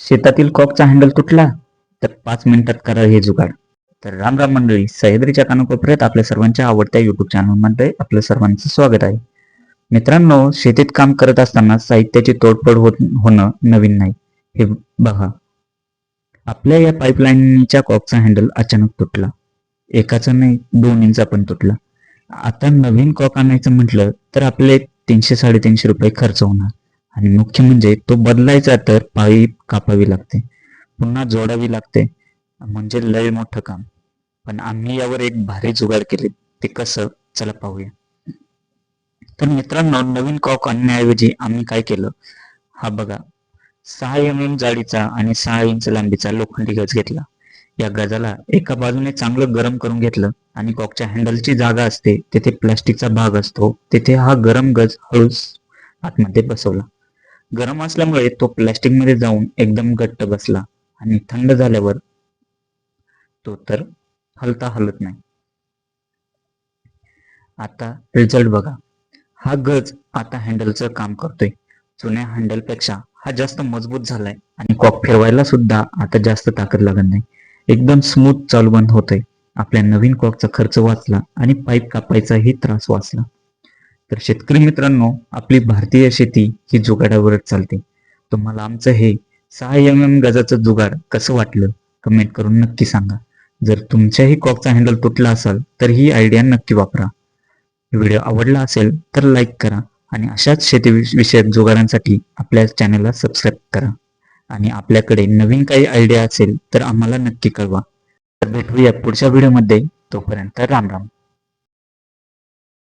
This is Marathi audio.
शेतातील कॉकचा हँडल तुटला तर 5 मिनिटात करा हे जुगाड. तर राम राम मंडळी, सह्याद्रीच्या कानाकोपऱ्यात आपल्या सर्वांच्या आवडत्या युट्यूब चॅनलमध्ये आपलं सर्वांचं स्वागत आहे. मित्रांनो, शेतीत काम करत असताना साहित्याची तोडफोड होणं नवीन नाही. हे बघा, आपल्या या पाईपलाईनच्या कॉकचा हँडल अचानक तुटला. एकाचा नाही, दोन्हींचा पण तुटला. आता नवीन कॉक आणायचं म्हटलं तर आपले 300-350 रुपये खर्च होणार आणि मुख्य म्हणजे तो बदलायचा तर पाईप कापावी लागते, पुन्हा जोडावी लागते, म्हणजे लय मोठं काम. पण आम्ही यावर एक भारी जुगाड केले. ते कसं, चला पाहूया. तर मित्रांनो, नवीन कॉक आणण्याऐवजी आम्ही काय केलं, हा बघा, 6 जाडीचा आणि 6 इंच लांबीचा लोखंडी गज घेतला. या गजाला एका बाजूने चांगलं गरम करून घेतलं आणि कॉकच्या हँडलची जागा असते तिथे प्लास्टिकचा भाग असतो, तिथे हा गरम गज हळूच आतमध्ये बसवला. गरम असल्यामुळे तो प्लास्टिक मध्ये जाऊन एकदम घट्ट बसला आणि थंड झाल्यावर तो तर हलत नाही. आता रिझल्ट बघा. हा गज आता हँडलचं काम करतोय. जुन्या हँडलपेक्षा हा जास्त मजबूत झालाय आणि कॉक फिरवायला सुद्धा आता जास्त ताकद लागत नाही. एकदम स्मूथ चालू बंद होतंय. आपल्या नवीन कॉकचा खर्च वाचला आणि पाईप कापायचाही त्रास वाचला. तर शेतकरी मित्रांनो, आपली भारतीय शेती ही जुगाडावरच चालते. तुम्हाला आमचं हे 6 गजाचं जुगाड कसं वाटलं, कमेंट करून नक्की सांगा. जर तुमच्याही कॉकचा हँडल तुटला असेल तर ही आयडिया नक्की वापरा. व्हिडिओ आवडला असेल तर लाईक करा आणि अशाच शेती विषयक जुगाडांसाठी आपल्या चॅनलला सबस्क्राईब करा. आणि आपल्याकडे नवीन काही आयडिया असेल तर आम्हाला नक्की कळवा. तर भेटूया पुढच्या व्हिडिओमध्ये. तोपर्यंत राम राम.